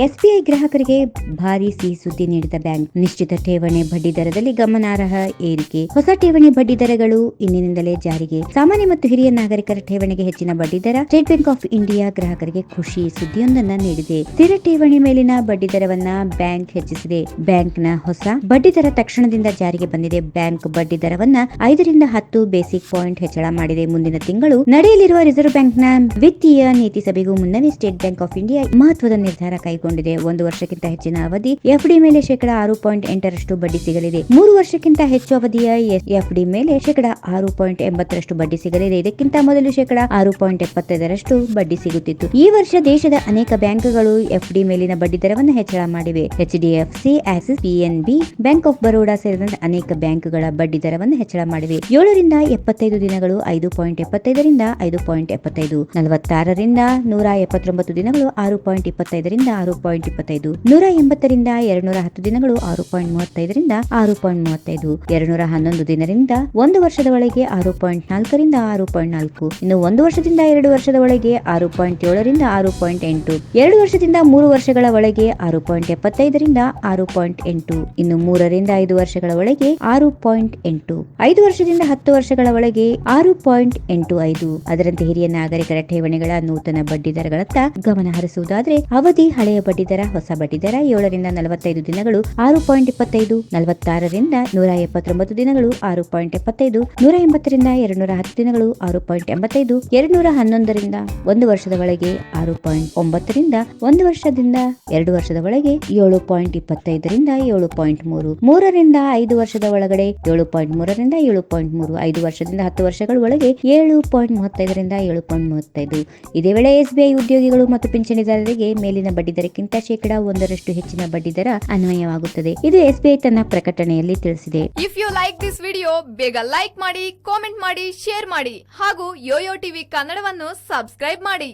SBI ಗ್ರಾಹಕರಿಗೆ ಭಾರಿ ಸಿಹಿ ಸುದ್ದಿ ನೀಡಿದ ಬ್ಯಾಂಕ್. ನಿಶ್ಚಿತ ಠೇವಣಿ ಬಡ್ಡಿ ದರದಲ್ಲಿ ಗಮನಾರ್ಹ ಏರಿಕೆ. ಹೊಸ ಠೇವಣಿ ಬಡ್ಡಿ ದರಗಳು ಇಂದಿನಿಂದಲೇ ಜಾರಿಗೆ. ಸಾಮಾನ್ಯ ಮತ್ತು ಹಿರಿಯ ನಾಗರಿಕರ ಠೇವಣಿಗೆ ಹೆಚ್ಚಿನ ಬಡ್ಡಿ ದರ. ಸ್ಟೇಟ್ ಬ್ಯಾಂಕ್ ಆಫ್ ಇಂಡಿಯಾ ಗ್ರಾಹಕರಿಗೆ ಖುಷಿ ಸುದ್ದಿಯೊಂದನ್ನ ನೀಡಿದೆ. ಸ್ಥಿರ ಠೇವಣಿ ಮೇಲಿನ ಬಡ್ಡಿ ದರವನ್ನ ಬ್ಯಾಂಕ್ ಹೆಚ್ಚಿಸಿದೆ. ಬ್ಯಾಂಕ್ನ ಹೊಸ ಬಡ್ಡಿ ದರ ತಕ್ಷಣದಿಂದ ಜಾರಿಗೆ ಬಂದಿದೆ. ಬ್ಯಾಂಕ್ ಬಡ್ಡಿ ದರವನ್ನ 5 ರಿಂದ 10 ಬೇಸಿಕ್ ಪಾಯಿಂಟ್ ಹೆಚ್ಚಳ ಮಾಡಿದೆ. ಮುಂದಿನ ತಿಂಗಳು ನಡೆಯಲಿರುವ ರಿಸರ್ವ್ ಬ್ಯಾಂಕ್ನ ವಿತ್ತೀಯ ನೀತಿ ಸಭೆಗೂ ಮುನ್ನವೇ ಸ್ಟೇಟ್ ಬ್ಯಾಂಕ್ ಆಫ್ ಇಂಡಿಯಾ ಮಹತ್ವದ ನಿರ್ಧಾರ ಕೈಗೊಂಡಿದೆ. 1 ವರ್ಷಕ್ಕಿಂತ ಹೆಚ್ಚಿನ ಅವಧಿ ಎಫ್ಡಿ ಮೇಲೆ 6.8% ಬಡ್ಡಿ ಸಿಗಲಿದೆ. 3 ವರ್ಷಕ್ಕಿಂತ ಹೆಚ್ಚು ಅವಧಿಯ ಎಫ್ಡಿ ಮೇಲೆ 6.80% ಬಡ್ಡಿ ಸಿಗಲಿದೆ. ಇದಕ್ಕಿಂತ ಮೊದಲು 6.75% ಬಡ್ಡಿ ಸಿಗುತ್ತಿತ್ತು. ಈ ವರ್ಷ ದೇಶದ ಅನೇಕ ಬ್ಯಾಂಕ್ಗಳು ಎಫ್ಡಿ ಮೇಲಿನ ಬಡ್ಡಿ ದರವನ್ನು ಹೆಚ್ಚಳ ಮಾಡಿವೆ. HDFC, Axis, PNB, bank of Baroda ಸೇರಿದಂತೆ ಅನೇಕ ಬ್ಯಾಂಕ್ಗಳ ಬಡ್ಡಿ ದರವನ್ನು ಹೆಚ್ಚಳ ಮಾಡಿವೆ. 7 ರಿಂದ 75 ದಿನಗಳು 5.75 ರಿಂದ 5.75, 46 ರಿಂದ 179 ದಿನಗಳು 6.25 ರಿಂದ 6.25, 180 ರಿಂದ 210 ದಿನಗಳು 6.35 ರಿಂದ 6.35, 211 ದಿನದಿಂದ 1 ವರ್ಷದ ಒಳಗೆ 6.4 ರಿಂದ 6.4, ಇನ್ನು 1 ವರ್ಷದಿಂದ 2 ವರ್ಷದ ಒಳಗೆ 6.7 ರಿಂದ 6.8, 2 ವರ್ಷದಿಂದ 3 ವರ್ಷಗಳ ಒಳಗೆ 6.75 ರಿಂದ 6.8, ಇನ್ನು 3 ರಿಂದ 5 ವರ್ಷಗಳ ಒಳಗೆ 6.8, 5 ವರ್ಷದಿಂದ 10 ವರ್ಷಗಳ ಒಳಗೆ 6.85. ಅದರಂತೆ ಹಿರಿಯ ನಾಗರಿಕರ ಠೇವಣಿಗಳ ನೂತನ ಬಡ್ಡಿ ದರಗಳತ್ತ ಗಮನ ಹರಿಸುವುದಾದ್ರೆ ಅವಧಿ ಹಳೆಯ ಬಡ್ಡಿ ದರ, ಹೊಸ ಬಡ್ಡಿ ದರ 7 ರಿಂದ 45 ದಿನಗಳು 6.25, 46 ರಿಂದ 179 ದಿನಗಳು 6.75, 180 ರಿಂದ 210 ದಿನಗಳು 6.85, 211 ರಿಂದ 1 ವರ್ಷದ ಒಳಗೆ 6.9 ರಿಂದ 1 ವರ್ಷದಿಂದ 2 ವರ್ಷದ ಒಳಗೆ 7.25 ರಿಂದ 7.3, 3 ರಿಂದ 5 ವರ್ಷದ ಒಳಗಡೆ 7.3 ರಿಂದ 7.3, 5 ವರ್ಷದಿಂದ 10 ವರ್ಷಗಳ ಒಳಗೆ 7.35 ರಿಂದ 7.35. ಇದೇ ವೇಳೆ ಎಸ್ಬಿಐ ಉದ್ಯೋಗಿಗಳು ಮತ್ತು ಪಿಂಚಣಿದಾರರಿಗೆ ಮೇಲಿನ ಬಡ್ಡಿ ದರಕ್ಕಿಂತ 1% ಹೆಚ್ಚಿನ ಬಡ್ಡಿ ದರ ಅನ್ವಯವಾಗುತ್ತದೆ. ಇದು ಎಸ್ಬಿಐ ತನ್ನ ಪ್ರಕಟಣೆಯಲ್ಲಿ ತಿಳಿಸಿದೆ. If you like this video, ಬೇಗ ಲೈಕ್ ಮಾಡಿ, ಕಾಮೆಂಟ್ ಮಾಡಿ, ಶೇರ್ ಮಾಡಿ ಹಾಗೂ ಯೋಯೋ ಟಿವಿ ಕನ್ನಡವನ್ನು ಸಬ್ಸ್ಕ್ರೈಬ್ ಮಾಡಿ.